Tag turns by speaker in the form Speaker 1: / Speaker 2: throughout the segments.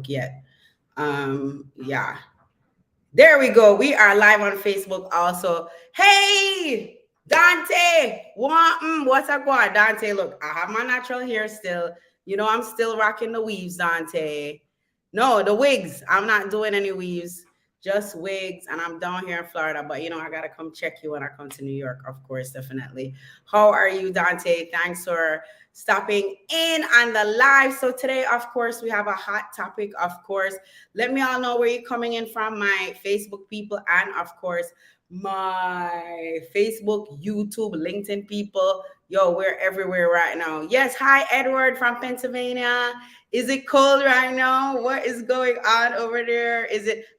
Speaker 1: yet. Yeah. There we go. We are live on Facebook also. Hey, Dante. What's up, going, Dante? Look, I have my natural hair still. You know, I'm still rocking the weaves, Dante. No, the wigs. I'm not doing any weaves, just wigs. And I'm down here in Florida. But, you know, I got to come check you when I come to New York, of course, definitely. How are you, Dante? Thanks for stopping in on the live. So today, of course, we have a hot topic, of course. Let me all know where you're coming in from, my Facebook people, and of course, my Facebook, YouTube, LinkedIn people. Yo, we're everywhere right now. Yes, hi, Edward from Pennsylvania. Is it cold right now? What is going on over there?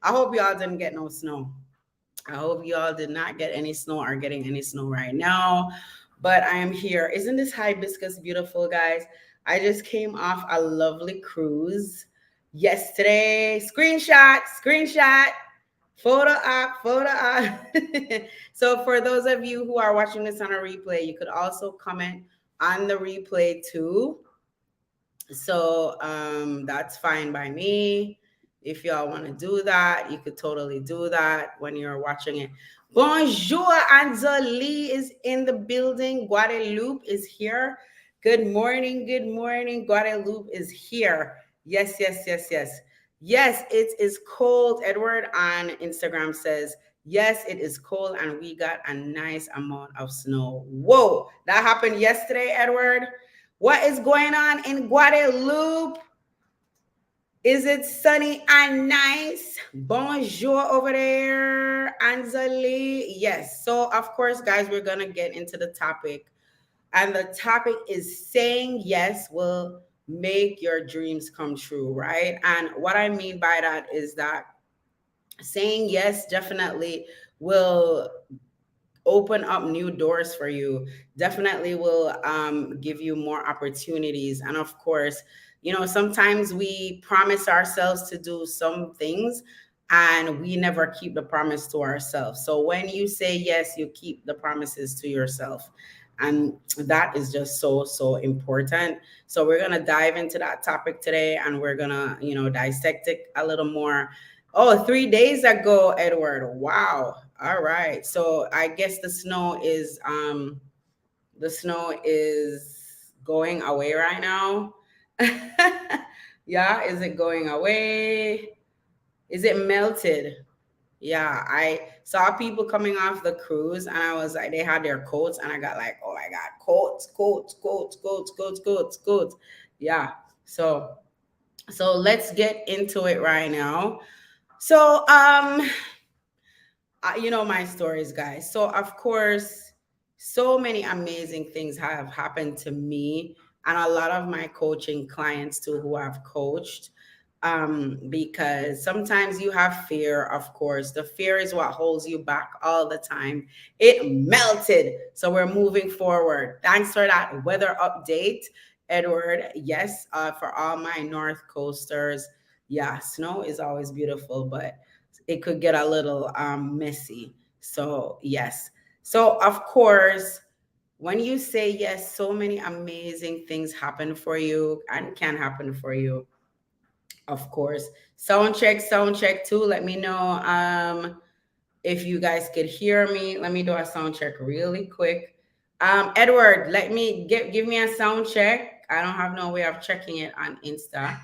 Speaker 1: I hope y'all didn't get no snow. I hope you all did not get any snow or getting any snow right now. But I am here. Isn't this hibiscus beautiful, guys? I just came off a lovely cruise yesterday. Screenshot, photo op. So for those of you who are watching this on a replay, you could also comment on the replay too. So that's fine by me. If y'all want to do that, you could totally do that when you're watching it. Bonjour, Anjali is in the building. Guadeloupe is here. Good morning, good morning. Guadeloupe is here. Yes, yes, yes, yes. Yes, it is cold. Edward on Instagram says, yes, it is cold, and we got a nice amount of snow. Whoa, that happened yesterday, Edward. What is going on in Guadeloupe? Is it sunny and nice? Bonjour over there, Anjali. Yes. So, of course, guys, we're going to get into the topic. And the topic is saying yes will make your dreams come true, right? And what I mean by that is that saying yes definitely will open up new doors for you, definitely will give you more opportunities. And of course, you know, sometimes we promise ourselves to do some things and we never keep the promise to ourselves. So when you say yes, you keep the promises to yourself, and that is just so important. So we're going to dive into that topic today, and we're going to, you know, dissect it a little more. Oh, 3 days ago, Edward. Wow. All right. So I guess the snow is going away right now. Yeah, is it going away? Is it melted? Yeah, I saw people coming off the cruise, and I was like, they had their coats, and I got like, oh my God, coats. Yeah. So let's get into it right now. So you know my stories, guys. So of course, so many amazing things have happened to me and a lot of my coaching clients too who I've coached. Because sometimes you have fear, of course. The fear is what holds you back all the time. It melted. So we're moving forward. Thanks for that weather update, Edward. Yes, for all my North Coasters. Yeah, snow is always beautiful, but it could get a little messy. So, yes. So, of course, when you say yes, so many amazing things happen for you and can happen for you, of course. Sound check too. Let me know if you guys could hear me. Let me do a sound check really quick. Edward, let me give me a sound check. I don't have no way of checking it on Insta.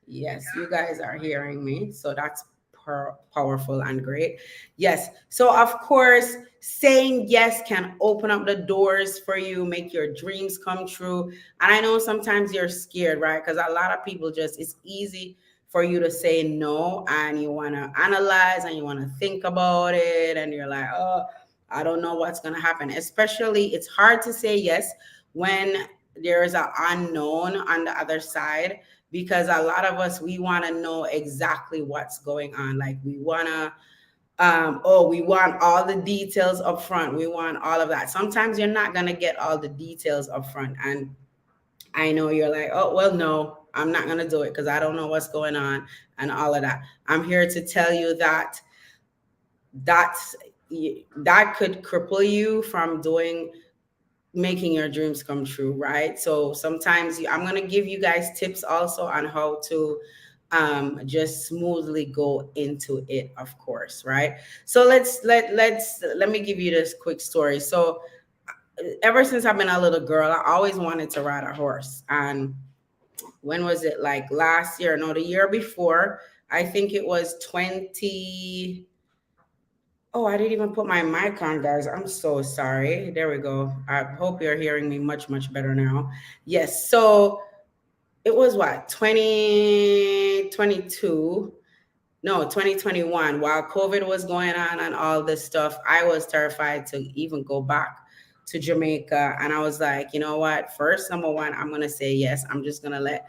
Speaker 1: Yes, you guys are hearing me. So that's powerful and great. Yes. So, of course, saying yes can open up the doors for you, make your dreams come true. And I know sometimes you're scared, right? Because a lot of people it's easy for you to say no, and you want to analyze and you want to think about it. And you're like, oh, I don't know what's going to happen. Especially, it's hard to say yes when there is an unknown on the other side, because a lot of us, we want to know exactly what's going on. Like we want to we want all the details up front. We want all of that. Sometimes you're not going to get all the details up front, and I know you're like, oh well, no, I'm not going to do it because I don't know what's going on and all of that. I'm here to tell you that that's that could cripple you from making your dreams come true, right? So sometimes I'm going to give you guys tips also on how to just smoothly go into it, of course, right? So let me give you this quick story. So ever since I've been a little girl, I always wanted to ride a horse. And when was it? Like last year? No, the year before. I think it was 20. Oh, I didn't even put my mic on, guys. I'm so sorry. There we go. I hope you're hearing me much, much better now. Yes. So it was what, 2022? No, 2021. While COVID was going on and all this stuff, I was terrified to even go back to Jamaica. And I was like, you know what? First, number one, I'm going to say yes. I'm just going to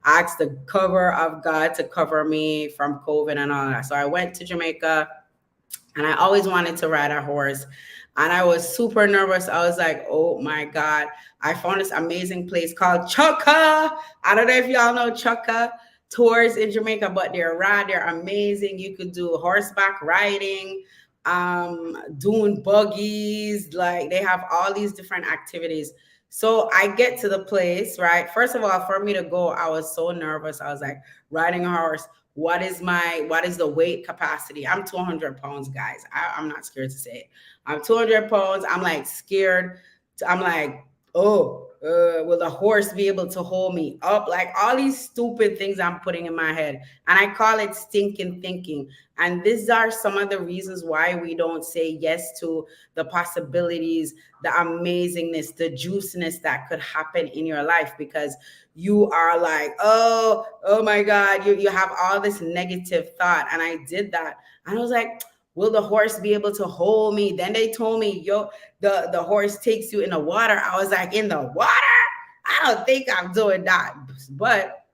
Speaker 1: ask the cover of God to cover me from COVID and all that. So I went to Jamaica, and I always wanted to ride a horse. And I was super nervous. I was like, oh my God. I found this amazing place called Chukka. I don't know if y'all know Chukka tours in Jamaica, but they're amazing. You could do horseback riding, doing buggies. Like they have all these different activities. So I get to the place, right? First of all, for me to go, I was so nervous. I was like, riding a horse, what is the weight capacity? I'm 200 pounds, guys. I'm not scared to say it. I'm 200 pounds. I'm like scared. I'm like, oh, will the horse be able to hold me up? Like all these stupid things I'm putting in my head. And I call it stinking thinking. And these are some of the reasons why we don't say yes to the possibilities, the amazingness, the juiciness that could happen in your life, because you are like, oh my God, you have all this negative thought. And I did that. And I was like, will the horse be able to hold me? Then they told me, the horse takes you in the water. I was like, in the water? I don't think I'm doing that. But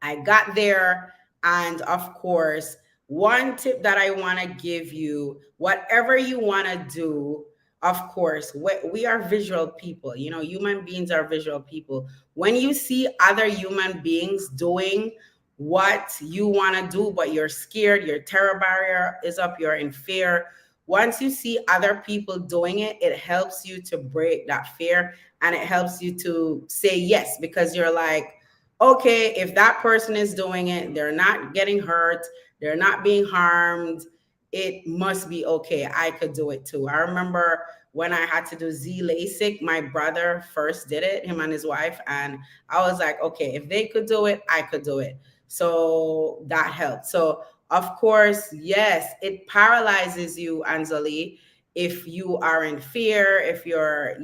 Speaker 1: I got there. And of course, one tip that I want to give you, whatever you want to do, of course, we are visual people. You know, human beings are visual people. When you see other human beings doing what you want to do, but you're scared, your terror barrier is up, you're in fear. Once you see other people doing it, it helps you to break that fear, and it helps you to say yes, because you're like, okay, if that person is doing it, they're not getting hurt, they're not being harmed, it must be okay. I could do it too. I remember when I had to do Z LASIK, my brother first did it, him and his wife. And I was like, okay, if they could do it, I could do it. So that helped. So, of course, yes, it paralyzes you, Anjali, if you are in fear, if your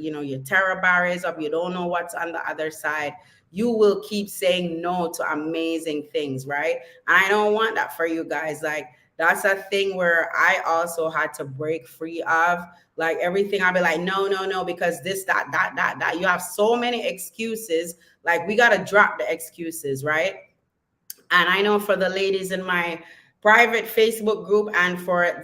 Speaker 1: terror barrier is up, you don't know what's on the other side, you will keep saying no to amazing things, right? And I don't want that for you guys. Like, that's a thing where I also had to break free of. Like everything, I'll be like, no, no, no, because this, that. You have so many excuses. Like, we got to drop the excuses, right? And I know for the ladies in my private Facebook group, and for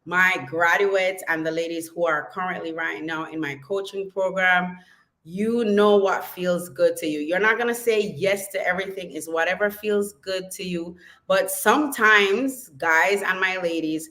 Speaker 1: my graduates and the ladies who are currently right now in my coaching program, you know what feels good to you. You're not going to say yes to everything. Is whatever feels good to you. But sometimes, guys and my ladies,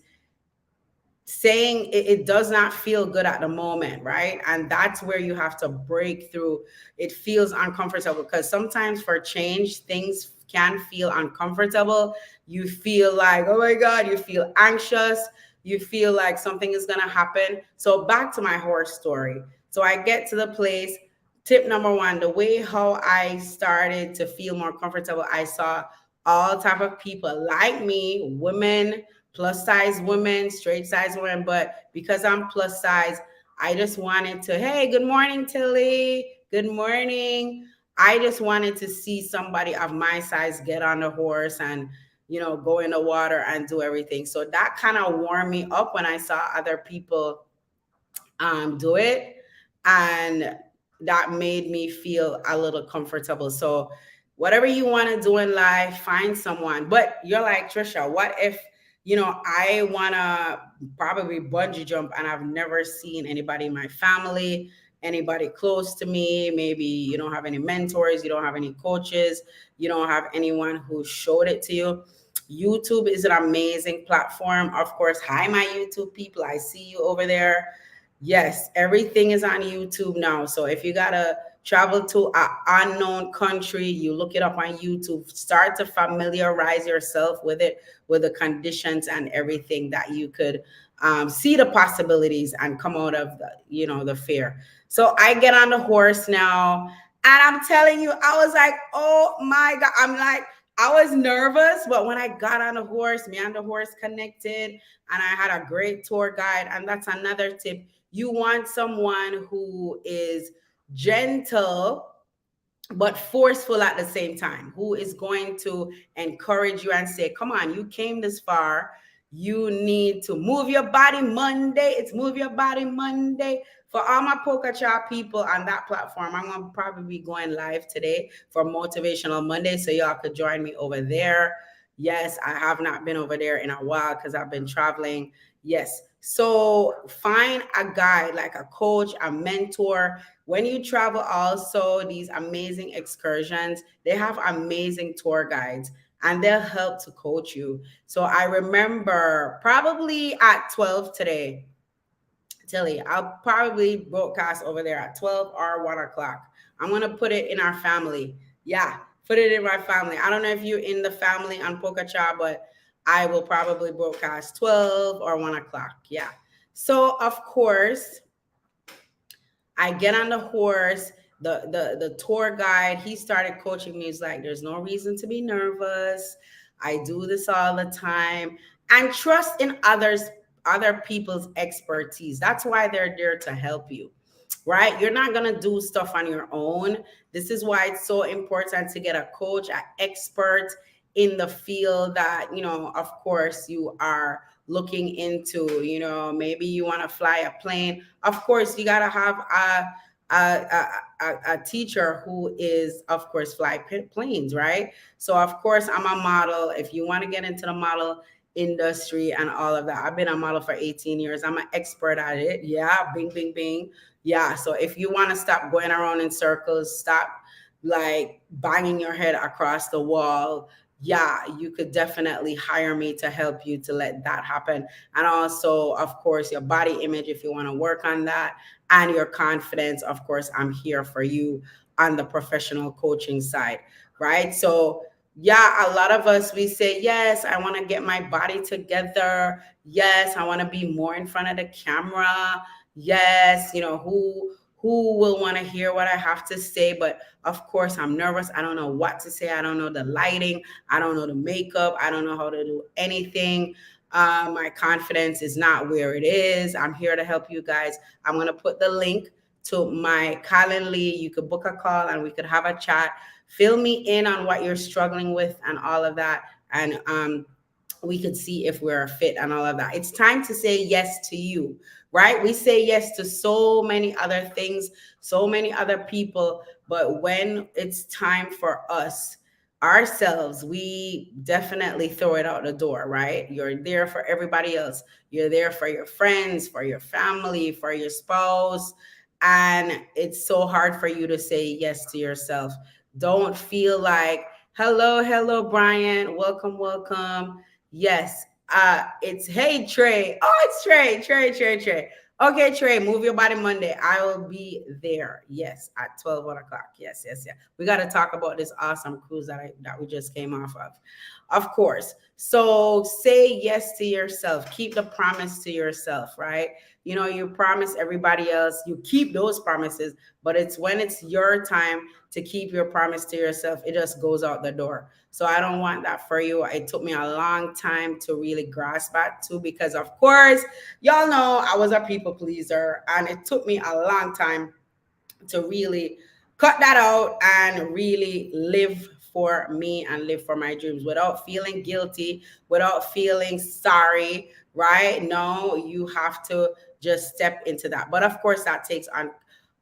Speaker 1: saying it does not feel good at the moment, right? And that's where you have to break through. It feels uncomfortable, because sometimes for change, things can feel uncomfortable. You feel like, oh my God, you feel anxious. You feel like something is going to happen. So back to my horse story. So I get to the place. Tip number one, the way how I started to feel more comfortable, I saw all type of people like me, women, plus size women, straight size women. But because I'm plus size, I just wanted to, hey, good morning, Tilly. Good morning. I just wanted to see somebody of my size get on the horse and, go in the water and do everything. So that kind of warmed me up when I saw other people do it. And that made me feel a little comfortable. So whatever you want to do in life, find someone. But you're like, Trisha, what if, I want to probably bungee jump and I've never seen anybody in my family, anybody close to me. Maybe you don't have any mentors, you don't have any coaches, you don't have anyone who showed it to you. YouTube is an amazing platform. Of course, hi, my YouTube people. I see you over there. Yes, everything is on YouTube now. So if you got to travel to an unknown country, you look it up on YouTube, start to familiarize yourself with it, with the conditions and everything that you could see the possibilities and come out of the, the fear. So I get on the horse now, and I'm telling you, I was like, oh my God. I'm like, I was nervous, but when I got on the horse, me and the horse connected, and I had a great tour guide. And that's another tip. You want someone who is gentle but forceful at the same time, who is going to encourage you and say, come on, you came this far. You need to move your body Monday. It's Move Your Body Monday. For all my Polka Chop people on that platform, I'm going to probably be going live today for Motivational Monday, so y'all could join me over there. Yes, I have not been over there in a while because I've been traveling. Yes. So find a guide, like a coach, a mentor. When you travel, also these amazing excursions, they have amazing tour guides, and they'll help to coach you. So I remember probably at 12 today, Tilly, I'll probably broadcast over there at 12 or 1 o'clock. I'm going to put it in our family. Yeah, put it in my family. I don't know if you're in the family on Pokacha, but I will probably broadcast 12 or 1 o'clock. Yeah. So, of course, I get on the horse. The tour guide, he started coaching me. He's like, there's no reason to be nervous. I do this all the time. And trust in other people's expertise. That's why they're there to help you. Right? You're not going to do stuff on your own. This is why it's so important to get a coach, an expert in the field that, of course, you are looking into. Maybe you want to fly a plane. Of course, you got to have a teacher who is, of course, fly planes, right? So, of course, I'm a model. If you want to get into the model industry and all of that, I've been a model for 18 years. I'm an expert at it. Yeah, bing, bing, bing. Yeah, so if you want to stop going around in circles, stop like banging your head across the wall, yeah, you could definitely hire me to help you to let that happen. And also, of course, your body image, if you want to work on that, and your confidence, of course, I'm here for you on the professional coaching side, right? So, yeah, a lot of us, we say, yes, I want to get my body together. Yes, I want to be more in front of the camera. Yes, who will want to hear what I have to say? But of course, I'm nervous. I don't know what to say. I don't know the lighting. I don't know the makeup. I don't know how to do anything. My confidence is not where it is. I'm here to help you guys. I'm going to put the link to my Calendly. You could book a call and we could have a chat. Fill me in on what you're struggling with and all of that. And we could see if we're a fit and all of that. It's time to say yes to you, right? We say yes to so many other things, so many other people. But when it's time for us, ourselves, we definitely throw it out the door, right? You're there for everybody else. You're there for your friends, for your family, for your spouse. And it's so hard for you to say yes to yourself. Don't feel like, hello, Brian. Welcome. Yes. It's hey Trey. Oh, it's Trey. Okay, Trey, Move Your Body Monday. I will be there. Yes, at 12 o'clock. Yes. We got to talk about this awesome cruise that we just came off of. Of course. So say yes to yourself. Keep the promise to yourself, right? You promise everybody else. You keep those promises, but it's when it's your time to keep your promise to yourself, it just goes out the door. So I don't want that for you. It took me a long time to really grasp that too, because of course, y'all know I was a people pleaser, and it took me a long time to really cut that out and really live for me and live for my dreams without feeling guilty, without feeling sorry, right? No, you have to just step into that. But of course, that takes on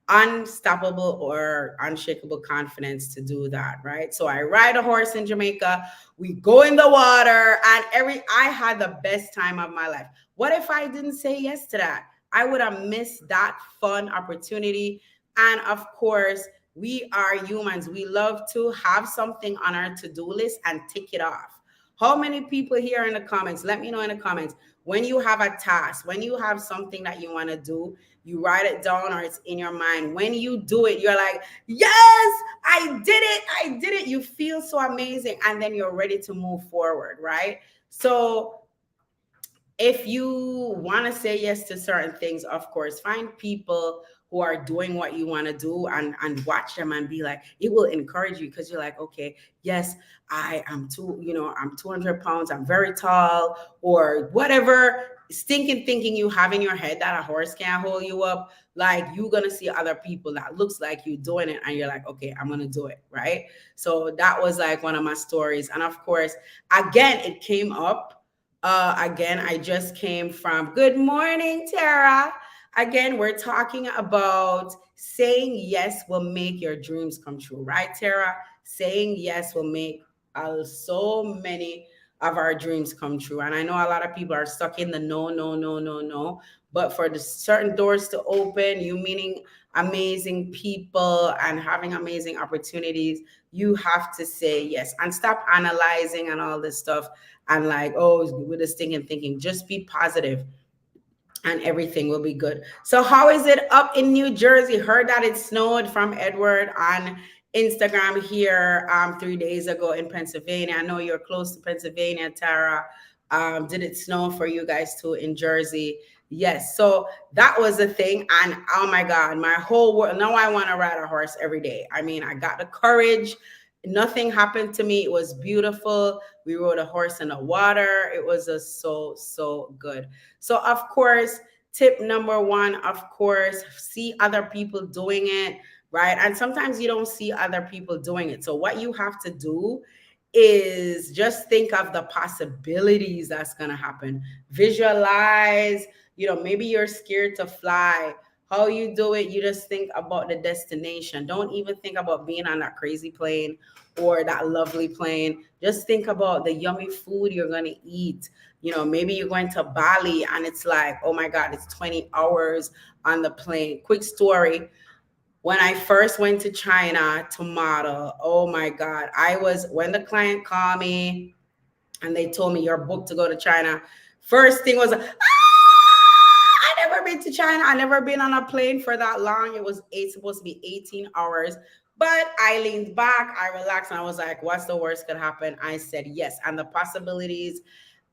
Speaker 1: unstoppable or unshakable confidence to do that, right? So I ride a horse in Jamaica, we go in the water, and I had the best time of my life. What if I didn't say yes to that? I would have missed that fun opportunity. And of course, we are humans. We love to have something on our to-do list and tick it off. How many people here in the comments? Let me know in the comments. When you have a task, when you have something that you want to do, you write it down or it's in your mind. When you do it, you're like, yes, I did it. I did it. You feel so amazing. And then you're ready to move forward, right? So if you want to say yes to certain things, of course, find people who are doing what you want to do and watch them and be like, it will encourage you because you're like, okay, yes, I am I'm 200 pounds, I'm very tall, or whatever stinking thinking you have in your head that a horse can't hold you up. Like, you're going to see other people that looks like you doing it and you're like, okay, I'm going to do it. Right. So that was like one of my stories. And of course, again, it came up. Again, I just came from Good Morning, Tara. Again, we're talking about saying yes will make your dreams come true, right, Tara? Saying yes will make so many of our dreams come true. And I know a lot of people are stuck in the no, no, no, no, no. But for the certain doors to open, you meeting amazing people and having amazing opportunities, you have to say yes and stop analyzing and all this stuff and like, oh, with this thing and thinking. Just be positive and everything will be good. So how is it up in New Jersey? Heard that it snowed from Edward on Instagram here 3 days ago in Pennsylvania. I know you're close to Pennsylvania, Tara. Did it snow for you guys too in Jersey? Yes. So that was the thing. And oh my God, my whole world. Now I want to ride a horse every day. I mean, I got the courage. Nothing happened to me. It was beautiful. We rode a horse in the water. It was just so good. So of course, tip number one, of course, see other people doing it, right? And sometimes you don't see other people doing it. So what you have to do is just think of the possibilities that's going to happen. Visualize, maybe you're scared to fly. How you do it, you just think about the destination. Don't even think about being on that crazy plane or that lovely plane. Just think about the yummy food you're going to eat. Maybe you're going to Bali and it's like, oh my God, it's 20 hours on the plane. Quick story. When I first went to China to model, oh my God, when the client called me and they told me you're booked to go to China, first thing was, I never been to China. I never been on a plane for that long. It was supposed to be 18 hours. But I leaned back, I relaxed, and I was like, what's the worst could happen? I said yes. And the possibilities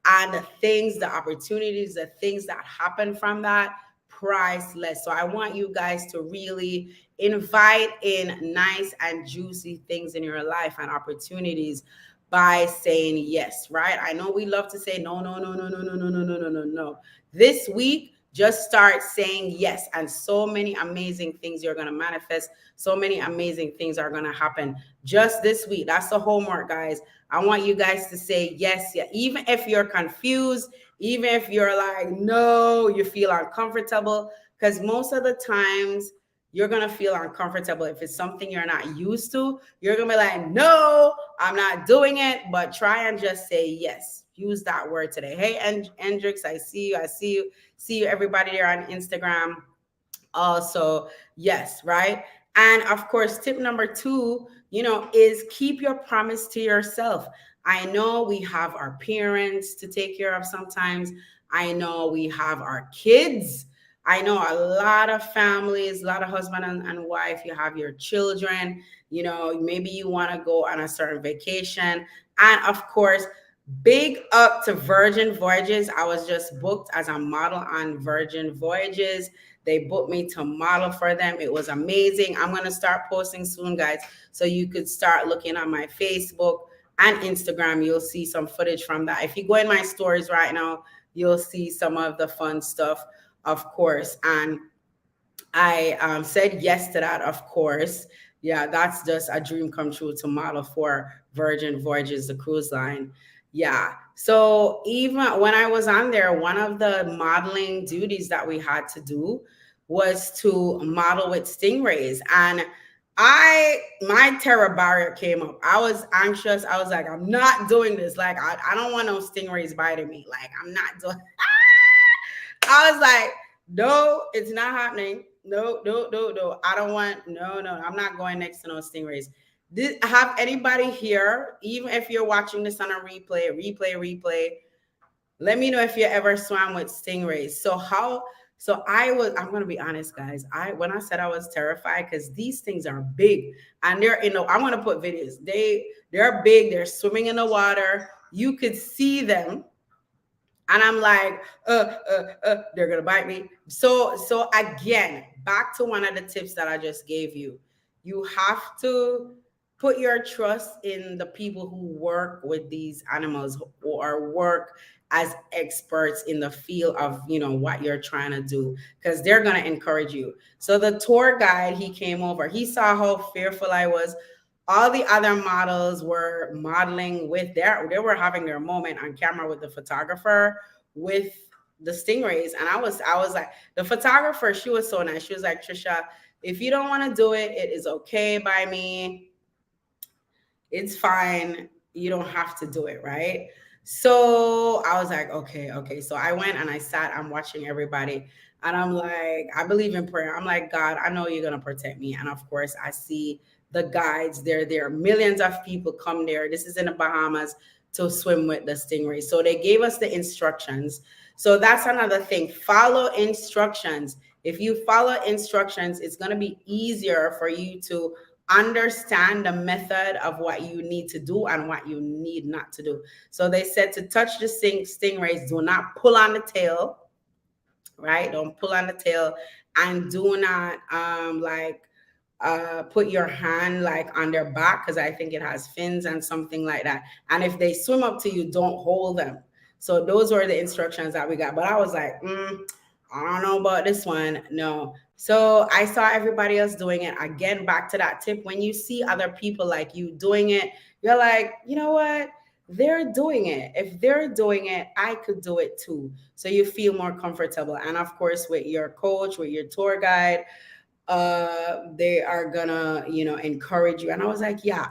Speaker 1: and the things, the opportunities, the things that happen from that, priceless. So I want you guys to really invite in nice and juicy things in your life and opportunities by saying yes, right? I know we love to say no, no, no, no, no, no, no, no, no, no, no, no. This week, just start saying yes, and so many amazing things you're going to manifest. So many amazing things are going to happen just this week. That's the homework, guys. I want you guys to say yes, yeah. Even if you're confused, even if you're like, no, you feel uncomfortable, because most of the times you're going to feel uncomfortable. If it's something you're not used to, you're going to be like, no, I'm not doing it. But try and just say yes. Use that word today. Hey, Hendrix, I see you. See you, everybody there on Instagram. Also, yes, right? And of course, tip number two, is keep your promise to yourself. I know we have our parents to take care of sometimes. I know we have our kids. I know a lot of families, a lot of husband and wife, you have your children, maybe you want to go on a certain vacation. And of course, big up to Virgin Voyages. I was just booked as a model on Virgin Voyages. They booked me to model for them. It was amazing. I'm going to start posting soon, guys. So you could start looking at my Facebook and Instagram. You'll see some footage from that. If you go in my stories right now, you'll see some of the fun stuff, of course. And I said yes to that, of course. Yeah, that's just a dream come true to model for Virgin Voyages, the cruise line. Yeah. So even when I was on there, one of the modeling duties that we had to do was to model with stingrays. And my terror barrier came up. I was anxious. I was like, I'm not doing this. Like, I don't want no stingrays biting me. Like, I'm not doing. I was like, no, it's not happening. No. I don't want, no. I'm not going next to no stingrays. Have anybody here, even if you're watching this on a replay, let me know if you ever swam with stingrays. I'm gonna be honest, guys. When I said I was terrified, because these things are big and I want to put videos. They're big, they're swimming in the water. You could see them, and I'm like, they're gonna bite me. So again, back to one of the tips that I just gave you. You have to put your trust in the people who work with these animals or work as experts in the field of what you're trying to do, because they're going to encourage you. So the tour guide, he came over, he saw how fearful I was. All the other models were modeling with they were having their moment on camera with the photographer with the stingrays. And I was like, the photographer, she was so nice. She was like, Trisha, if you don't want to do it, it is okay by me. It's fine. You don't have to do it, right? So I was like, okay. So I went and I sat, I'm watching everybody. And I'm like, I believe in prayer. I'm like, God, I know you're going to protect me. And of course, I see the guides. There are millions of people come there. This is in the Bahamas to swim with the stingray. So they gave us the instructions. So that's another thing. Follow instructions. If you follow instructions, it's going to be easier for you to understand the method of what you need to do and what you need not to do. So they said to touch the stingrays, do not pull on the tail, right? Don't pull on the tail, and do not put your hand like on their back, because I think it has fins and something like that. And if they swim up to you, don't hold them. So those were the instructions that we got. But I was like, I don't know about this one. No. So I saw everybody else doing it. Again, back to that tip. When you see other people like you doing it, you're like, you know what? They're doing it. If they're doing it, I could do it too. So you feel more comfortable. And of course, with your coach, with your tour guide, they are gonna encourage you. And I was like, yeah,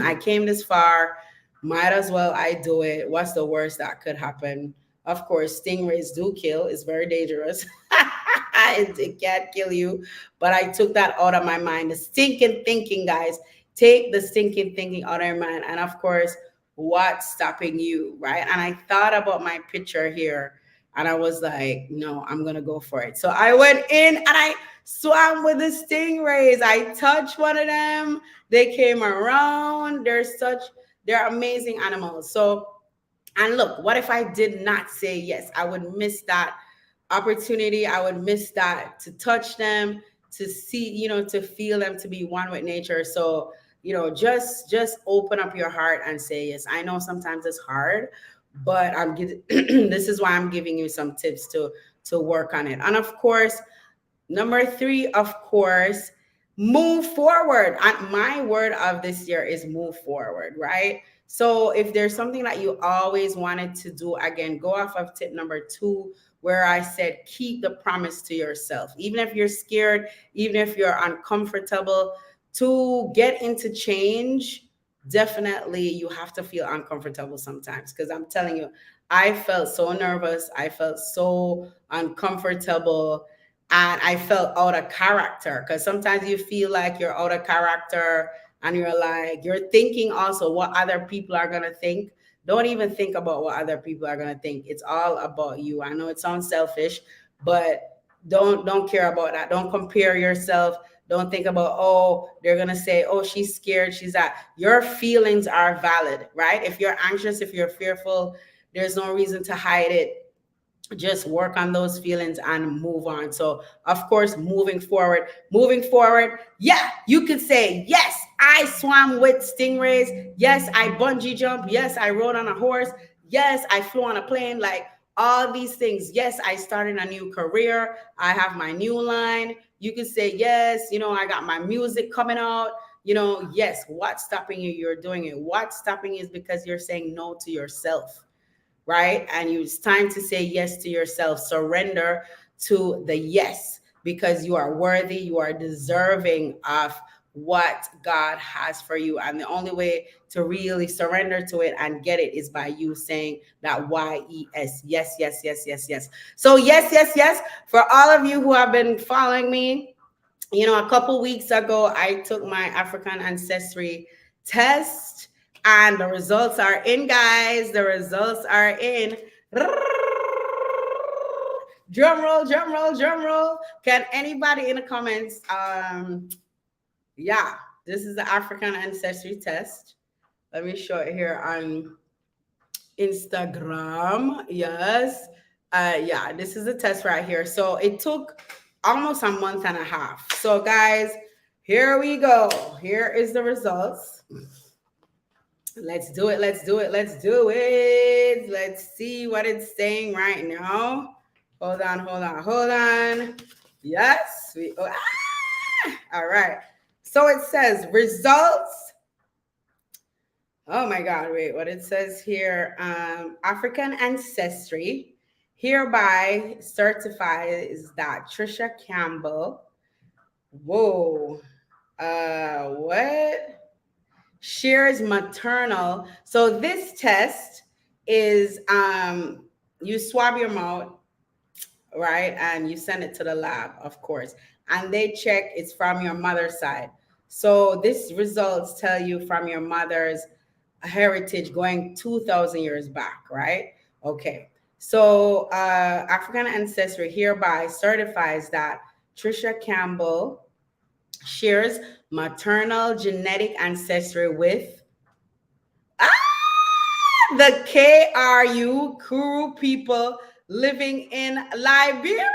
Speaker 1: I came this far, might as well I do it. What's the worst that could happen? Of course, stingrays do kill. It's very dangerous. It can't kill you, but I took that out of my mind. The stinking thinking, guys, take the stinking thinking out of your mind. And of course, what's stopping you, right? And I thought about my picture here, and I was like, no, I'm gonna go for it. So I went in and I swam with the stingrays. I touched one of them. They came around. They're amazing animals. So, and look, what if I did not say yes? I would miss that opportunity. I would miss that to touch them, to see, to feel them, to be one with nature. So, just open up your heart and say yes. I know sometimes it's hard, but this is why I'm giving you some tips to work on it. And of course, number 3, of course, move forward. My word of this year is move forward, right? So if there's something that you always wanted to do, again, go off of tip number 2, where I said, keep the promise to yourself. Even if you're scared, even if you're uncomfortable, to get into change, definitely you have to feel uncomfortable sometimes. Because I'm telling you, I felt so nervous. I felt so uncomfortable. And I felt out of character, because sometimes you feel like you're out of character and you're thinking also what other people are going to think. Don't even think about what other people are going to think. It's all about you. I know it sounds selfish, but don't care about that. Don't compare yourself. Don't think about, oh, they're going to say, oh, she's scared. Your feelings are valid, right? If you're anxious, if you're fearful, there's no reason to hide it. Just work on those feelings and move on. So of course, moving forward, yeah, you could say, yes, I swam with stingrays. Yes, I bungee jump. Yes, I rode on a horse. Yes, I flew on a plane. Like all these things. Yes, I started a new career. I have my new line. You could say, yes, I got my music coming out. Yes, what's stopping you? You're doing it. What's stopping you is because you're saying no to yourself, right? And it's time to say yes to yourself. Surrender to the yes, because you are worthy, you are deserving of what God has for you. And the only way to really surrender to it and get it is by you saying that YES, yes, yes. So yes. For all of you who have been following me, a couple weeks ago, I took my African ancestry test, and the results are in, guys. The results are in. Drum roll, drum roll, drum roll. Can anybody in the comments? Yeah, this is the African ancestry test. Let me show it here on Instagram. Yes. Yeah, this is the test right here. So it took almost a month and a half. So guys, here we go. Here is the results. Let's do it. Let's do it. Let's do it. Let's see what it's saying right now. Hold on, hold on, hold on. Yes. All right. So it says results. Oh my God, wait, what it says here, African ancestry hereby certifies that Trisha Campbell, whoa, what? Shares maternal. So this test is, you swab your mouth, right? And you send it to the lab, of course. And they check it's from your mother's side. So this results tell you from your mother's heritage going 2,000 years back, right? Okay. So African ancestry hereby certifies that Trisha Campbell shares maternal genetic ancestry with the Kru people living in Liberia.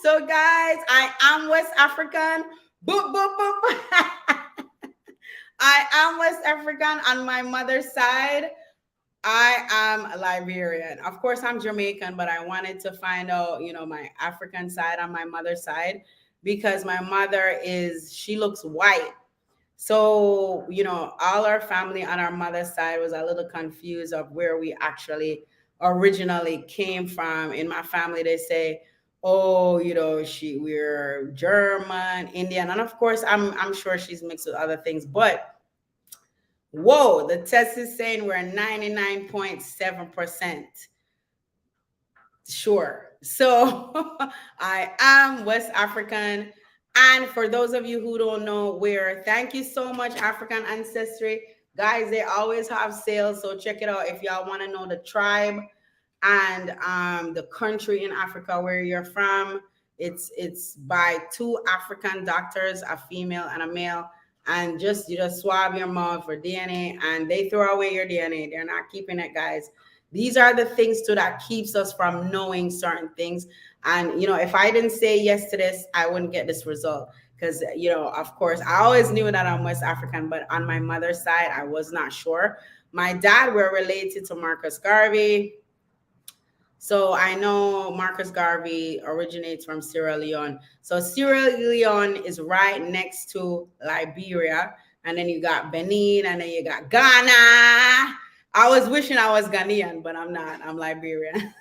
Speaker 1: So guys, I am West African. Boop, boop, boop. I am West African on my mother's side. I am Liberian. Of course, I'm Jamaican, but I wanted to find out, my African side on my mother's side, because my mother she looks white. So, all our family on our mother's side was a little confused of where we actually originally came from. In my family, they say, oh, we're German, Indian. And of course, I'm sure she's mixed with other things, but whoa, the test is saying we're 99.7% sure. So I am West African. And for those of you who don't know where, thank you so much, African Ancestry. Guys, they always have sales, so check it out if y'all want to know the tribe and the country in Africa where you're from. It's by 2 African doctors, a female and a male. And you just swab your mouth for DNA, and they throw away your DNA. They're not keeping it, guys. These are the things too that keeps us from knowing certain things. And if I didn't say yes to this, I wouldn't get this result. Because of course, I always knew that I'm West African, but on my mother's side, I was not sure. My dad were related to Marcus Garvey. So I know Marcus Garvey originates from Sierra Leone. So Sierra Leone is right next to Liberia. And then you got Benin, and then you got Ghana. I was wishing I was Ghanaian, but I'm not. I'm Liberian.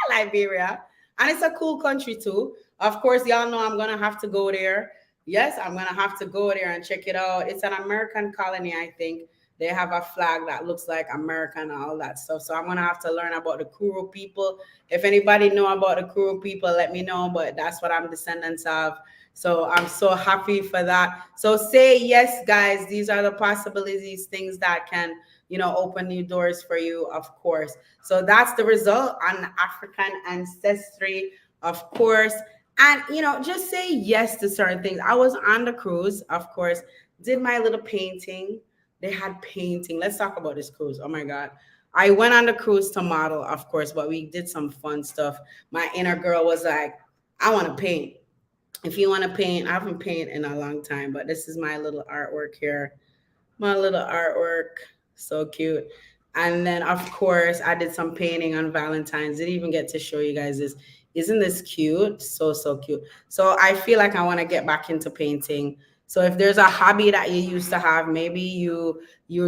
Speaker 1: Liberia. And it's a cool country too. Of course, y'all know I'm going to have to go there. Yes, I'm going to have to go there and check it out. It's an American colony, I think. They have a flag that looks like American and all that stuff. So I'm going to have to learn about the Kru people. If anybody know about the Kru people, let me know. But that's what I'm descendants of. So I'm so happy for that. So say yes, guys. These are the possibilities, things that can, open new doors for you, of course. So that's the result on African ancestry, of course. And, just say yes to certain things. I was on the cruise, of course, did my little painting. They had painting. Let's talk about this cruise. Oh my God. I went on the cruise to model, of course, but we did some fun stuff. My inner girl was like, I want to paint. If you want to paint, I haven't painted in a long time, but this is my little artwork here. My little artwork. So cute. And then, of course, I did some painting on Valentine's. Didn't even get to show you guys this. Isn't this cute? So, so cute. So I feel like I want to get back into painting. So if there's a hobby that you used to have, maybe you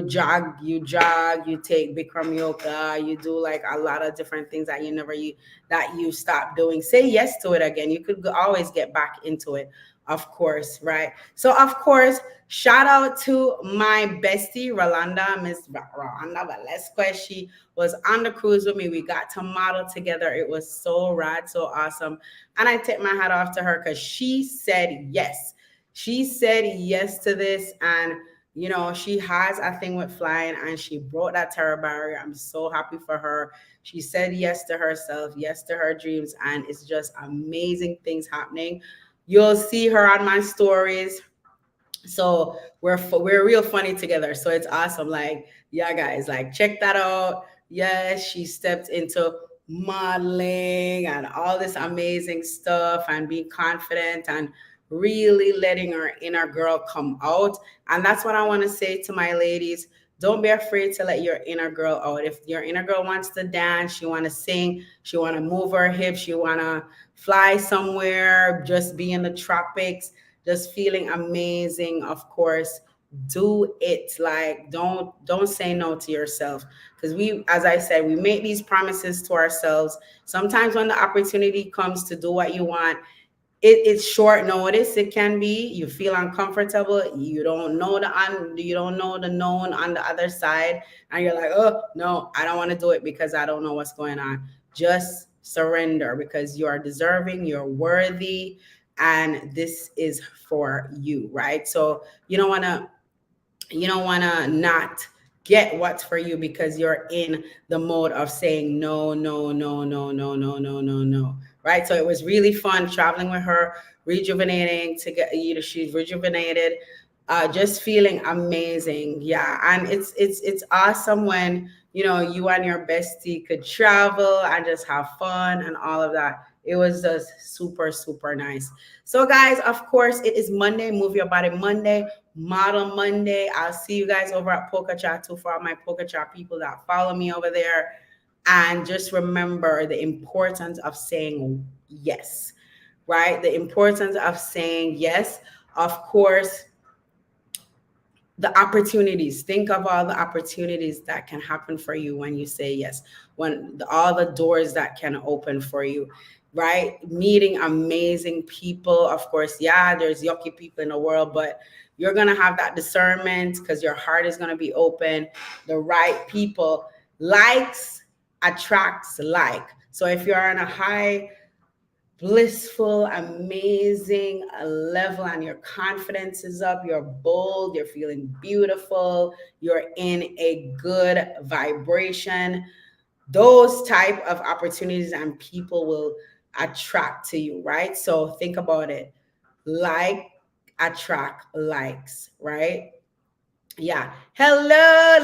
Speaker 1: jog, you take Bikram yoga, you do like a lot of different things that you stop doing. Say yes to it again. You could always get back into it, of course, right? So of course, shout out to my bestie Rolanda, Miss Rolanda Velasquez. She was on the cruise with me. We got to model together. It was so rad, so awesome. And I tip my hat off to her because she said yes. She said yes to this, and she has a thing with flying, and she broke that terror barrier. I'm so happy for her. She said yes to herself, yes to her dreams, and it's just amazing things happening. You'll see her on my stories. So we're real funny together, so it's awesome. Like, yeah, guys, like, check that out. Yes, she stepped into modeling and all this amazing stuff, and being confident and really letting her inner girl come out. And that's what I want to say to my ladies. Don't be afraid to let your inner girl out. If your inner girl wants to dance, she want to sing, she want to move her hips, she want to fly somewhere, just be in the tropics, just feeling amazing, of course, do it. Like, don't say no to yourself, because we, as I said, we make these promises to ourselves. Sometimes when the opportunity comes to do what you want, it's short notice. It can be, you feel uncomfortable, you don't know the known on the other side, and you're like, oh no, I don't want to do it because I don't know what's going on. Just surrender, because you are deserving, you're worthy, and this is for you, right? So you don't want to not get what's for you because you're in the mode of saying no, no, no, no, no, no, no, no, no, right? So it was really fun traveling with her, rejuvenating to get, she's rejuvenated, just feeling amazing. Yeah, and it's awesome when you and your bestie could travel and just have fun and all of that. It was just super, super nice. So guys, of course, it is Monday, Move Your Body Monday, Model Monday. I'll see you guys over at Polka Chat too, for all my Polka Chat people that follow me over there. And just remember the importance of saying yes, right? The importance of saying yes. Of course, the opportunities, think of all the opportunities that can happen for you when you say yes, all the doors that can open for you, right? Meeting amazing people, of course. Yeah, there's yucky people in the world, but you're gonna have that discernment because your heart is gonna be open. The right people. Likes attracts like. So if you're on a high blissful, amazing level, and your confidence is up, you're bold, you're feeling beautiful, you're in a good vibration, those type of opportunities and people will attract to you, right? So think about it. Like attract likes, right? Yeah. Hello,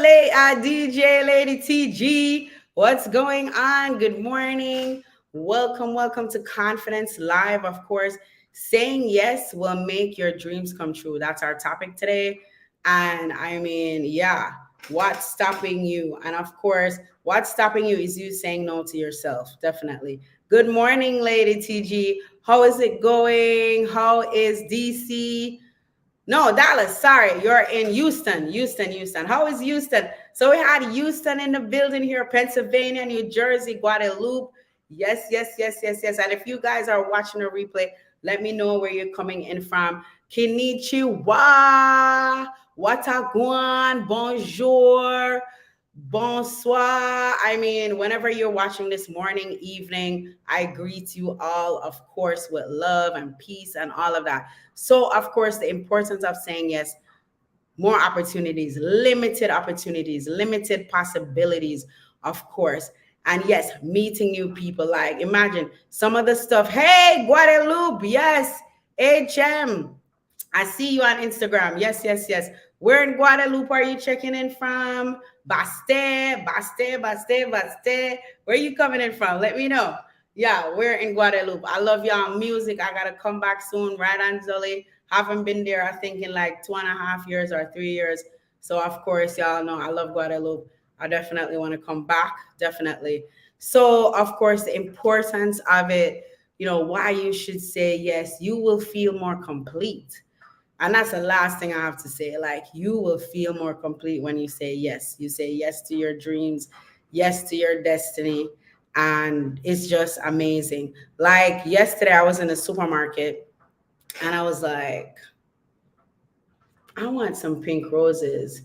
Speaker 1: DJ Lady TG. What's going on? Good morning. Welcome to Confidence Live. Of course, saying yes will make your dreams come true. That's our topic today. And I mean, yeah, what's stopping you? And of course, what's stopping you is you saying no to yourself. Definitely. Good morning, Lady TG. How is it going? How is DC? No, Dallas. Sorry, you're in Houston. Houston. How is Houston? So we had Houston in the building here, Pennsylvania, New Jersey, Guadalupe. Yes, yes, yes, yes, yes. And if you guys are watching a replay, let me know where you're coming in from. Konnichiwa, Wataguan, bonjour, bonsoir. I mean, whenever you're watching this morning, evening, I greet you all, of course, with love and peace and all of that. So, of course, the importance of saying yes, more opportunities, limited possibilities, of course. And yes, meeting new people. Like, imagine some of the stuff. Hey, Guadalupe, yes, HM. I see you on Instagram. Yes, yes, yes. Where in Guadalupe are you checking in from? Baste. Where are you coming in from? Let me know. Yeah, we're in Guadalupe. I love y'all music. I gotta come back soon, right, Anjali? Haven't been there, I think, in like 2.5 years or 3 years. So of course, y'all know I love Guadalupe. I definitely want to come back. Definitely. So of course, the importance of it, why you should say yes, you will feel more complete. And that's the last thing I have to say. Like, you will feel more complete when you say yes. You say yes to your dreams, yes to your destiny. And it's just amazing. Like, yesterday, I was in the supermarket and I was like, I want some pink roses.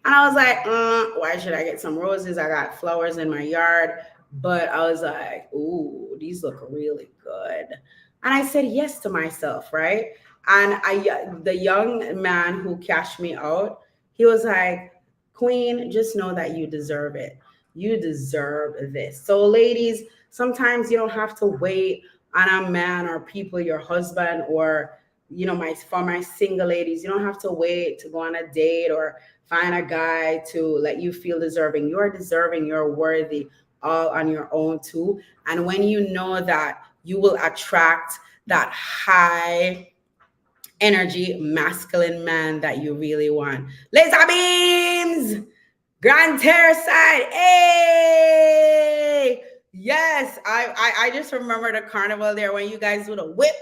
Speaker 1: And I was like, why should I get some roses? I got flowers in my yard. But I was like, ooh, these look really good. And I said yes to myself, right? And the young man who cashed me out, he was like, Queen, just know that you deserve it. You deserve this. So, ladies, sometimes you don't have to wait on a man or people, your husband, or my for my single ladies, you don't have to wait to go on a date or find a guy to let you feel deserving. You're deserving, you're worthy, all on your own too. And when you know that, you will attract that high energy masculine man that you really want. Laser beams, Grand Terre side. Hey, yes, I just remember the carnival there when you guys do the whip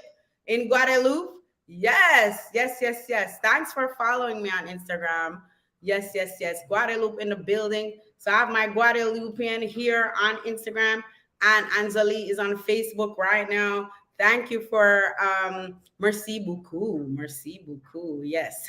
Speaker 1: in Guadeloupe. Yes, yes, yes, yes. Thanks for following me on Instagram. Yes, yes, yes. Guadeloupe in the building. So I have my Guadeloupean here on Instagram, and Anjali is on Facebook right now. Thank you for merci beaucoup. Merci beaucoup. Yes.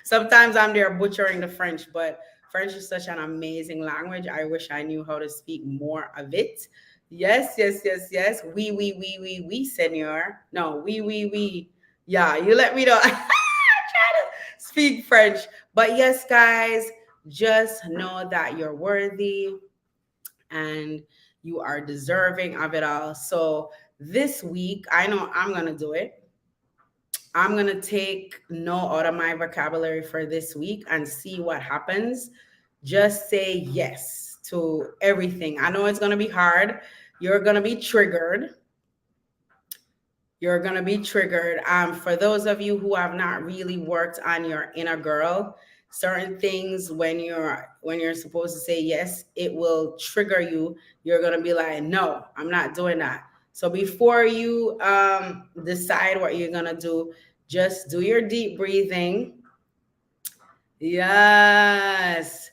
Speaker 1: Sometimes I'm there butchering the French, but French is such an amazing language. I wish I knew how to speak more of it. Yes, yes, yes, yes. Oui, senor. No, oui. Yeah, you let me know. I try to speak French. But yes, guys, just know that you're worthy and you are deserving of it all. So this week, I know I'm going to do it. I'm going to take note out of my vocabulary for this week and see what happens. Just say yes to everything. I know it's going to be hard. You're going to be triggered. You're going to be triggered. For those of you who have not really worked on your inner girl, certain things when you're supposed to say yes, it will trigger you. You're going to be like, no, I'm not doing that. So before you decide what you're going to do, just do your deep breathing. Yes.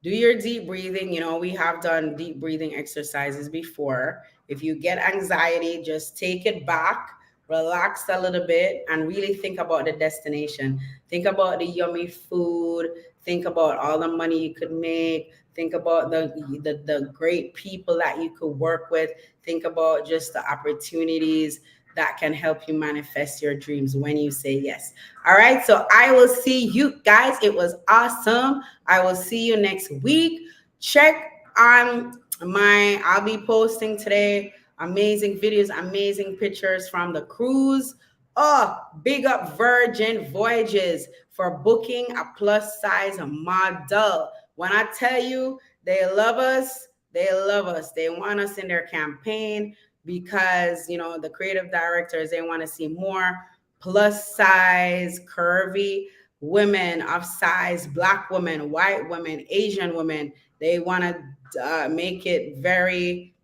Speaker 1: Do your deep breathing. We have done deep breathing exercises before. If you get anxiety, just take it back, relax a little bit, and really think about the destination. Think about the yummy food. Think about all the money you could make. Think about the great people that you could work with. Think about just the opportunities that can help you manifest your dreams when you say yes. All right. So I will see you guys. It was awesome. I will see you next week. Check on I'll be posting today amazing videos, amazing pictures from the cruise. Oh, big up Virgin Voyages for booking a plus size model. When I tell you they love us, they love us. They want us in their campaign because, the creative directors, they want to see more plus size, curvy women of size, Black women, white women, Asian women. They want to make it very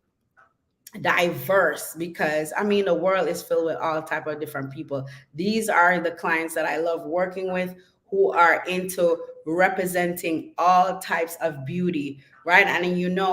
Speaker 1: diverse because the world is filled with all type of different people. These are the clients that I love working with, who are into representing all types of beauty, right? And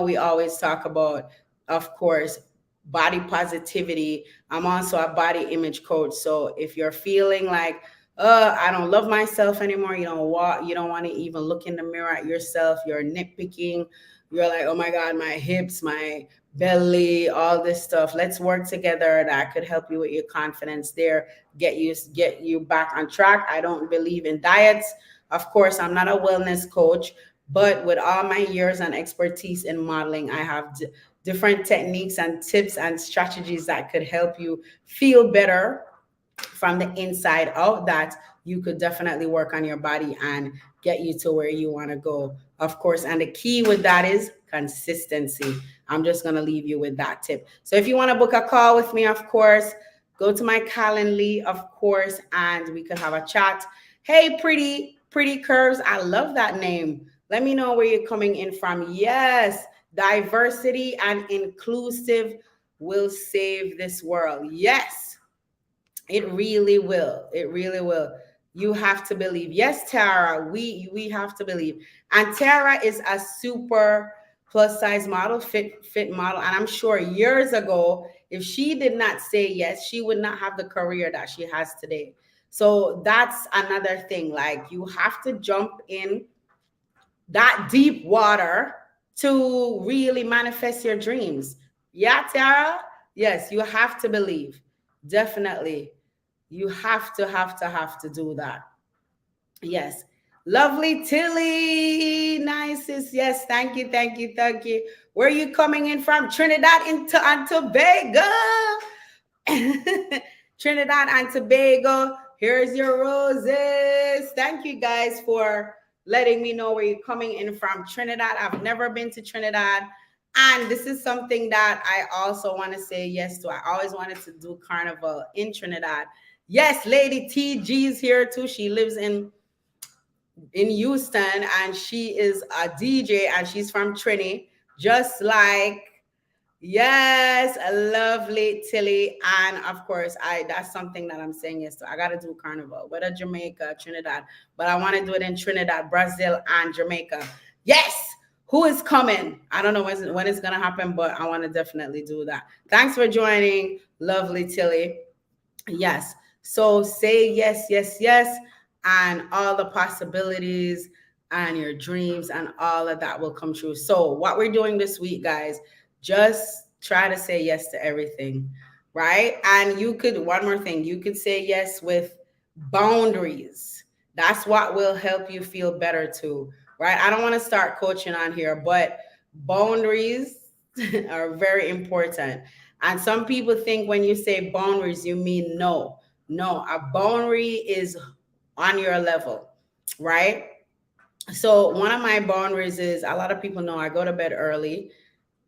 Speaker 1: we always talk about, of course, body positivity. I'm also a body image coach. So if you're feeling like, I don't love myself anymore, you don't want to even look in the mirror at yourself, you're nitpicking, you're like, oh my God, my hips, my belly, all this stuff. Let's work together. That could help you with your confidence there, get you back on track. I don't believe in diets. Of course, I'm not a wellness coach, but with all my years and expertise in modeling, I have different techniques and tips and strategies that could help you feel better from the inside out, that you could definitely work on your body and get you to where you want to go, of course. And the key with that is consistency. I'm just going to leave you with that tip. So if you want to book a call with me, of course, go to my Calendly, of course, and we could have a chat. Hey, pretty curves. I love that name. Let me know where you're coming in from. Yes, diversity and inclusive will save this world. Yes. It really will. It really will. You have to believe. Yes, Tara, we have to believe. And Tara is a super plus size model, fit model. And I'm sure years ago, if she did not say yes, she would not have the career that she has today. So that's another thing. Like, you have to jump in that deep water to really manifest your dreams. Yeah, Tara? Yes, you have to believe. Definitely. You have to do that. Yes. Lovely Tilly. Nicest. Yes. Thank you. Thank you. Thank you. Where are you coming in from? Trinidad and Tobago. Trinidad and Tobago. Here's your roses. Thank you guys for letting me know where you're coming in from. Trinidad. I've never been to Trinidad. And this is something that I also want to say yes to. I always wanted to do carnival in Trinidad. Yes, Lady TG is here too. She lives in Houston, and she is a DJ, and she's from Trini, just like, yes, a lovely Tilly. And of course, that's something that I'm saying yes to. I gotta do carnival, whether Jamaica, Trinidad, but I want to do it in Trinidad, Brazil, and Jamaica. Yes. Who is coming? I don't know when it's gonna happen, but I want to definitely do that. Thanks for joining, lovely Tilly. Yes. So say yes, yes, yes, and all the possibilities and your dreams and all of that will come true. So what we're doing this week, guys, just try to say yes to everything, right? And you could, one more thing, you could say yes with boundaries. That's what will help you feel better too, right? I don't want to start coaching on here, but boundaries are very important. And some people think when you say boundaries, you mean no. No, a boundary is on your level, right? So one of my boundaries is, a lot of people know I go to bed early.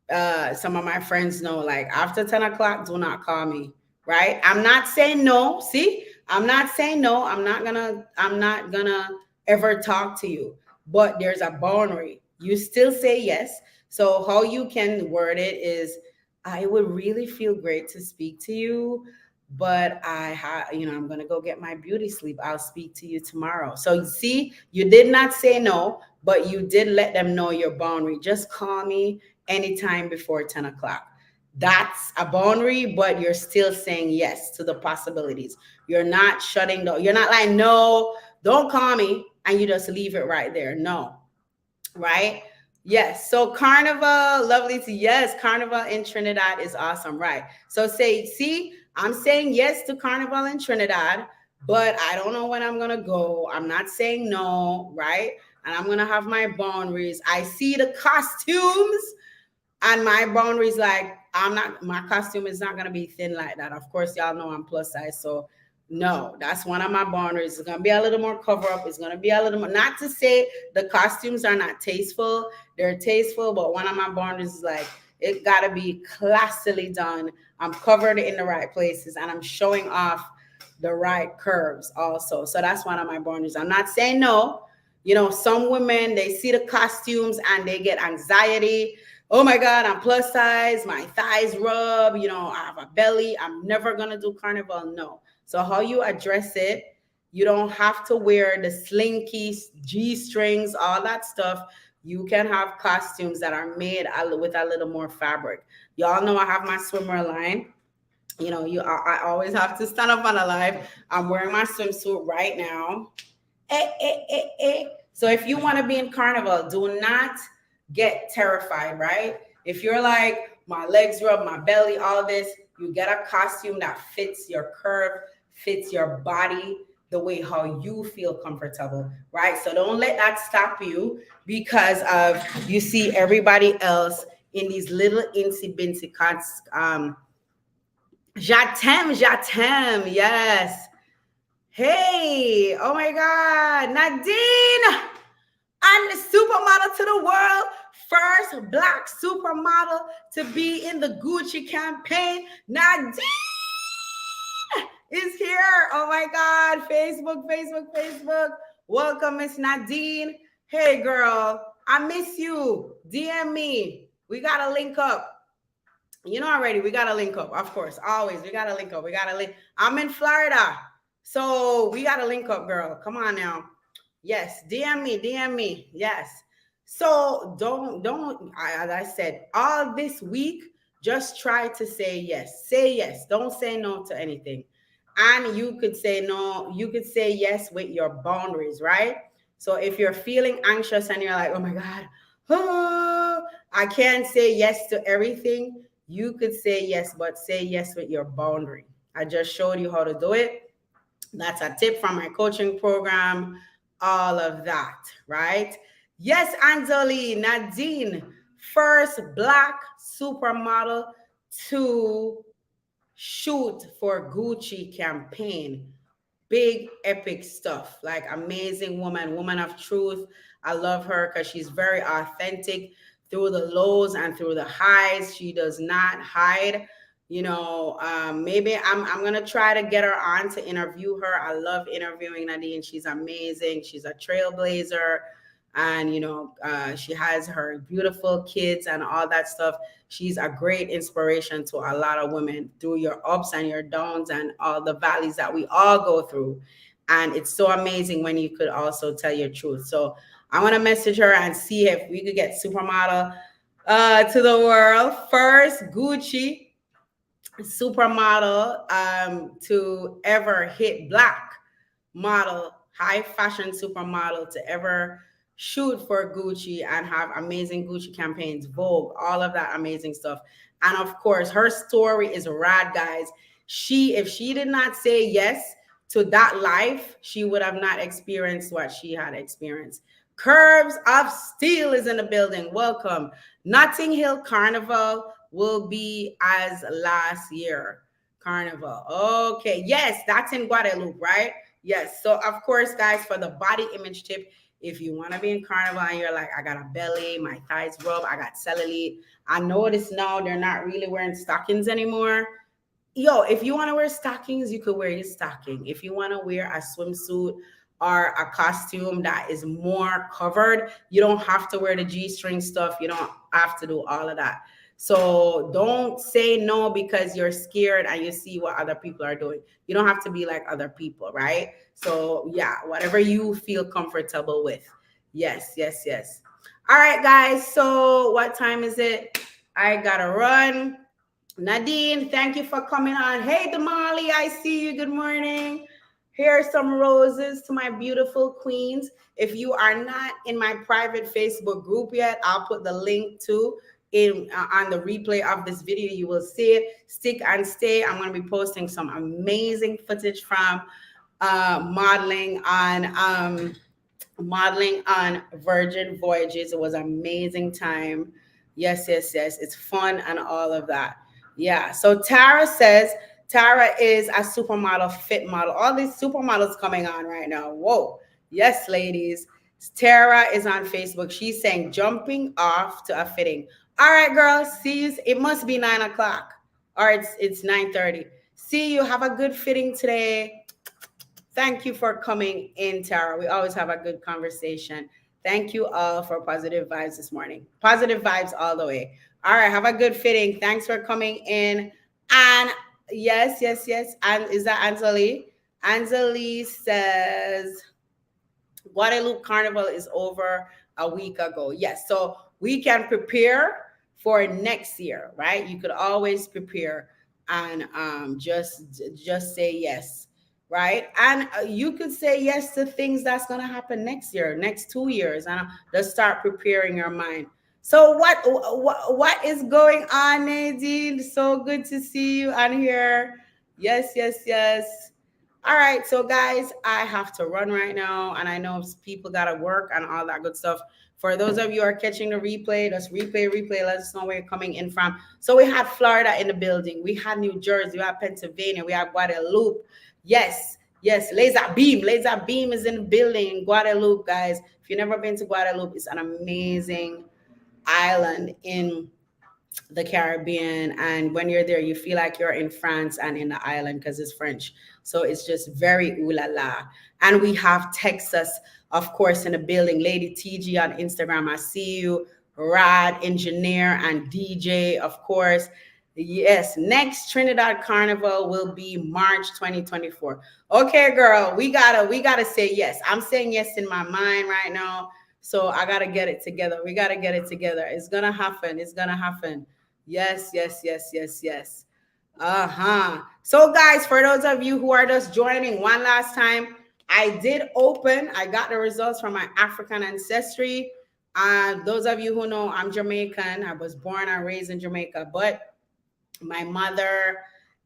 Speaker 1: Some of my friends know, like, after 10 o'clock, do not call me, right? I'm not saying no. See, I'm not saying no. I'm not gonna ever talk to you, but there's a boundary. You still say yes. So how you can word it is, I would really feel great to speak to you, but I'm gonna go get my beauty sleep. I'll speak to you tomorrow. So you see, you did not say no, but you did let them know your boundary. Just call me anytime before 10 o'clock. That's a boundary, but you're still saying yes to the possibilities. You're not shutting down. You're not like, no, don't call me, and you just leave it right there. No, right? Yes. So carnival, lovely to, yes, carnival in Trinidad is awesome, right? So say, see, I'm saying yes to carnival in Trinidad, but I don't know when I'm gonna go. I'm not saying no, right? And I'm gonna have my boundaries. I see the costumes, and my boundaries, like, my costume is not gonna be thin like that. Of course, y'all know I'm plus size, so no, that's one of my boundaries. It's gonna be a little more cover up. It's gonna be a little more, not to say the costumes are not tasteful, they're tasteful, but one of my boundaries is like, it gotta be classily done. I'm covered in the right places, and I'm showing off the right curves also. So that's one of my boundaries. I'm not saying no. Some women, they see the costumes and they get anxiety. Oh my God, I'm plus size, my thighs rub, I have a belly, I'm never gonna do carnival. No. So how you address it, you don't have to wear the slinky G-strings, all that stuff. You can have costumes that are made with a little more fabric. Y'all know I have my swimwear line. I always have to stand up on a live. I'm wearing my swimsuit right now. So if you want to be in carnival, do not get terrified, right? If you're like, my legs rub, my belly, all this, you get a costume that fits your curve, fits your body the way how you feel comfortable, right? So don't let that stop you because of, you see everybody else in these little insy bincy Jatem, yes. Hey, oh my God, Nadine, I'm the supermodel to the world. First Black supermodel to be in the Gucci campaign. Nadine is here. Oh my God, Facebook. Welcome, Miss Nadine. Hey, girl, I miss you. DM me. We got to link up. You know already, we gotta link up, of course. Always, we gotta link up. We gotta link. I'm in Florida, so we gotta link up, girl. Come on now. Yes, DM me, DM me. Yes. So don't. As I said, all this week, just try to say yes. Say yes. Don't say no to anything. And you could say no. You could say yes with your boundaries, right? So if you're feeling anxious and you're like, oh my God, oh, I can't say yes to everything, you could say yes, but say yes with your boundary. I just showed you how to do it. That's a tip from my coaching program, all of that, right? Yes, Anjali, Nadine, first black supermodel to shoot for Gucci campaign. Big epic stuff, like amazing woman of truth. I love her because she's very authentic through the lows and through the highs. She does not hide. Maybe I'm gonna try to get her on to interview her. I love interviewing Nadine. She's amazing. She's a trailblazer, and she has her beautiful kids and all that stuff. She's a great inspiration to a lot of women through your ups and your downs and all the valleys that we all go through. And it's so amazing when you could also tell your truth. So I want to message her and see if we could get supermodel to the world. First, Gucci supermodel to ever hit black model, high fashion supermodel to ever shoot for Gucci and have amazing Gucci campaigns, Vogue, all of that amazing stuff. And of course, her story is rad, guys. If she did not say yes to that life, she would have not experienced what she had experienced. Curves of Steel is in the building. Welcome. Notting Hill Carnival will be as last year. Carnival. Okay. Yes, that's in Guadeloupe, right? Yes. So, of course, guys, for the body image tip, if you want to be in Carnival and you're like, I got a belly, my thighs rub, I got cellulite. I notice now they're not really wearing stockings anymore. Yo, if you want to wear stockings, you could wear your stocking. If you want to wear a swimsuit or a costume that is more covered, you don't have to wear the G-string stuff. You don't have to do all of that. So don't say no because you're scared and you see what other people are doing. You don't have to be like other people, right? So yeah, whatever you feel comfortable with. Yes, yes, yes. All right, guys. So what time is it? I gotta run. Nadine, thank you for coming on. Hey, Damali, I see you. Good morning. Here are some roses to my beautiful queens. If you are not in my private Facebook group yet, I'll put the link to in on the replay of this video. You will see it. Stick and stay. I'm going to be posting some amazing footage from modeling on Virgin Voyages. It was an amazing time. Yes, yes, yes. It's fun and all of that. Yeah. So Tara says Tara is a supermodel, fit model. All these supermodels coming on right now. Whoa. Yes, ladies. Tara is on Facebook. She's saying jumping off to a fitting. All right, girls. See you. It must be 9 o'clock. Or it's 9:30. See you. Have a good fitting today. Thank you for coming in, Tara. We always have a good conversation. Thank you all for positive vibes this morning. Positive vibes all the way. All right, have a good fitting. Thanks for coming in. And yes, yes, yes. And is that Anjali? Anjali says Guadeloupe Carnival is over a week ago. Yes, so we can prepare for next year, right? You could always prepare and just say yes, right? And you could say yes to things that's going to happen next year, next 2 years, and just start preparing your mind. So what is going on, Nadine? So good to see you on here. Yes, yes, yes. All right, so guys, I have to run right now, and I know people gotta work and all that good stuff. For those of you who are catching the replay, just replay. Let us know where you're coming in from. So we had Florida in the building, we had New Jersey, we had Pennsylvania, we had Guadeloupe. Yes, yes, Laser Beam is in the building in Guadeloupe, guys. If you've never been to Guadeloupe, it's an amazing island in the Caribbean, and when you're there, you feel like you're in France and in the island because it's French. So it's just very ooh la la. And we have Texas, of course, in the building. Lady TG on Instagram, I see you. Rad engineer and DJ, of course. Yes, next Trinidad Carnival will be March 2024. Okay, girl, we gotta say yes. I'm saying yes in my mind right now. So I gotta get it together. We gotta get it together. It's gonna happen. It's gonna happen. Yes, yes, yes, yes, yes. Uh-huh. So guys, for those of you who are just joining one last time, I got the results from my African ancestry. Those of you who know, I'm Jamaican. I was born and raised in Jamaica, but my mother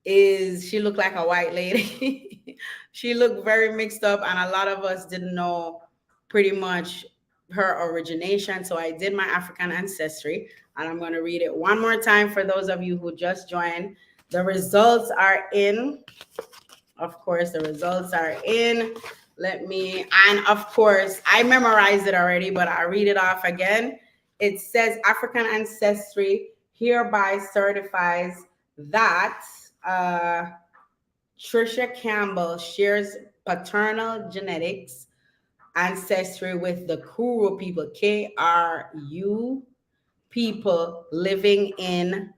Speaker 1: she looked like a white lady. She looked very mixed up, and a lot of us didn't know pretty much her origination. So I did my African ancestry, and I'm going to read it one more time for those of you who just joined. The results are in. Of course, the results are in. And of course, I memorized it already, but I read it off again. It says African ancestry hereby certifies that Tricia Campbell shares paternal genetics ancestry with the Kru people, KRU people living in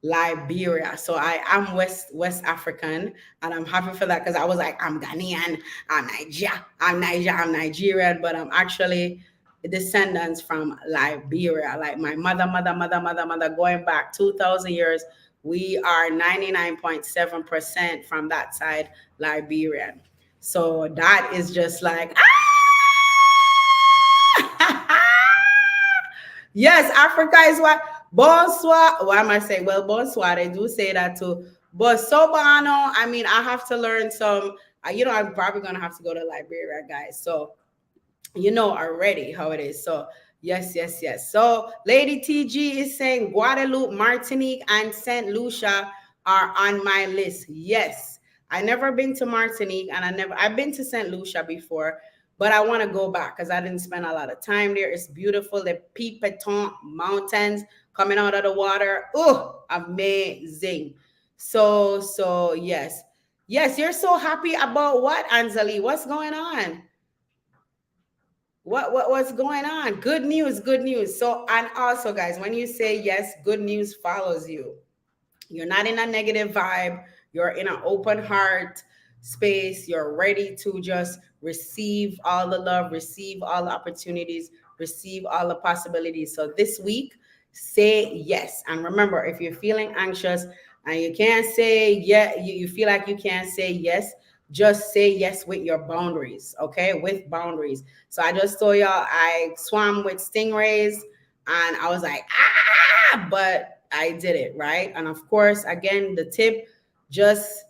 Speaker 1: Liberia. So I am West African, and I'm happy for that because I was like, I'm Ghanaian, I'm Nigerian, but I'm actually descendants from Liberia. Like my mother, going back 2,000 years. We are 99.7% from that side Liberian. So that is just like yes, Africa is what bonsoir. Why am I saying? Well, bonsoir. They do say that too. But sobano, I mean, I have to learn some. I'm probably gonna have to go to Liberia, guys. So you know already how it is. So yes, yes, yes. So Lady TG is saying Guadeloupe, Martinique, and Saint Lucia are on my list. Yes, I never been to Martinique, and I've been to Saint Lucia before, but I want to go back because I didn't spend a lot of time there. It's beautiful. The Pipeton Mountains coming out of the water. Oh, amazing. So yes. Yes, you're so happy about what, Anjali? What's going on? What's going on? Good news, good news. So, and also guys, when you say yes, good news follows you. You're not in a negative vibe. You're in an open heart space. You're ready to just receive all the love, receive all the opportunities, receive all the possibilities. So this week, say yes. And remember, if you're feeling anxious and you can't say yeah, you feel like you can't say yes, just say yes with your boundaries, okay? With boundaries. So I just told y'all I swam with stingrays and I was like, but I did it, right? And of course, again, the tip, just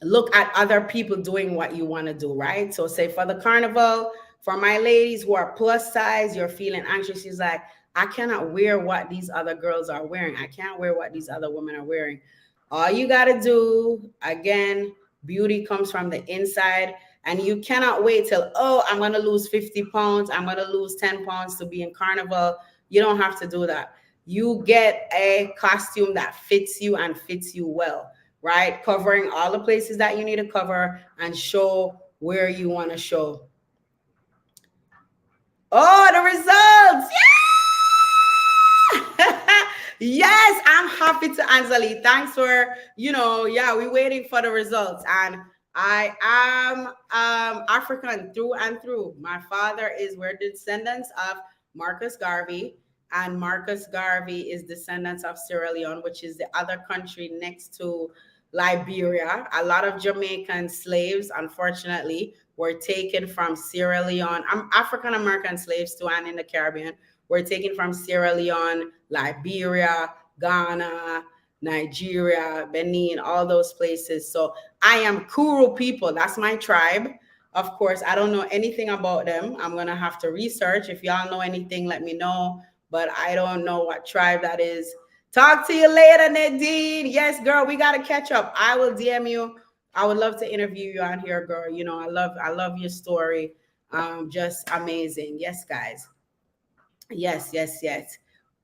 Speaker 1: look at other people doing what you want to do, right? So say for the carnival, for my ladies who are plus size, you're feeling anxious. She's like, I cannot wear what these other girls are wearing. I can't wear what these other women are wearing. All you got to do, again, beauty comes from the inside. And you cannot wait till, oh, I'm going to lose 50 pounds. I'm going to lose 10 pounds to be in carnival. You don't have to do that. You get a costume that fits you and fits you well, right? Covering all the places that you need to cover and show where you want to show. Oh, the results. Yeah! Yes, I'm happy to Anjali. Thanks for, we're waiting for the results. And I am African through and through. My father we're descendants of Marcus Garvey, and Marcus Garvey is descendants of Sierra Leone, which is the other country next to Liberia. A lot of Jamaican slaves, unfortunately, were taken from Sierra Leone. African American slaves too, and in the Caribbean were taken from Sierra Leone, Liberia, Ghana, Nigeria, Benin, all those places. So I am Kuru people. That's my tribe. Of course, I don't know anything about them. I'm going to have to research. If y'all know anything, let me know. But I don't know what tribe that is. Talk to you later, Nadine. Yes, girl, we got to catch up. I will DM you. I would love to interview you on here, girl. I love your story. Just amazing. Yes, guys. Yes, yes, yes.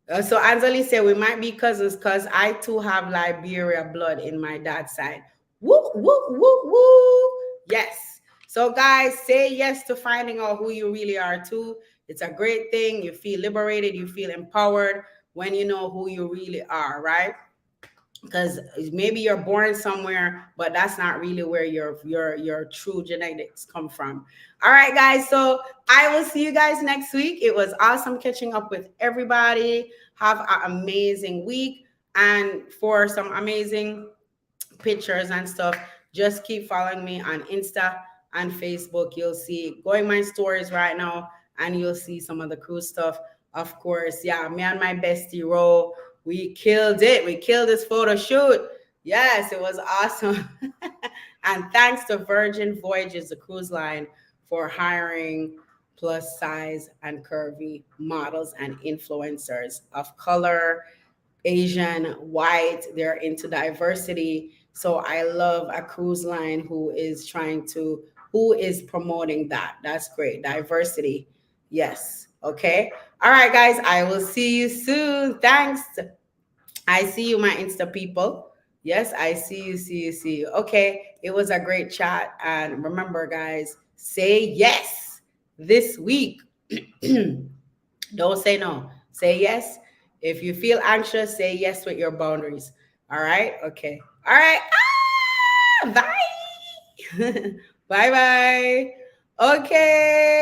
Speaker 1: So Anjali said we might be cousins because I too have Liberia blood in my dad's side. Woo, woo, woo, woo. Yes. So guys, say yes to finding out who you really are too. It's a great thing. You feel liberated. You feel empowered when you know who you really are, right? because maybe you're born somewhere, but that's not really where your true genetics come from. All right, guys. So I will see you guys next week. It was awesome catching up with everybody. Have an amazing week, and for some amazing pictures and stuff, just keep following me on Insta and Facebook. You'll see going my stories right now, and you'll see some of the cool stuff. Of course, yeah, me and my bestie Ro, we killed it. We killed this photo shoot. Yes, it was awesome. And thanks to Virgin Voyages, the cruise line, for hiring plus size and curvy models and influencers of color, Asian, white, they're into diversity. So I love a cruise line who is promoting that. That's great. Diversity. Yes. Okay. All right, guys. I will see you soon. Thanks. I see you, my Insta people. Yes, I see you, see you, see you. Okay. It was a great chat. And remember, guys, say yes this week. Don't say no. Say yes. If you feel anxious, say yes with your boundaries. All right? Okay. All right. Ah, bye. Bye bye. Okay.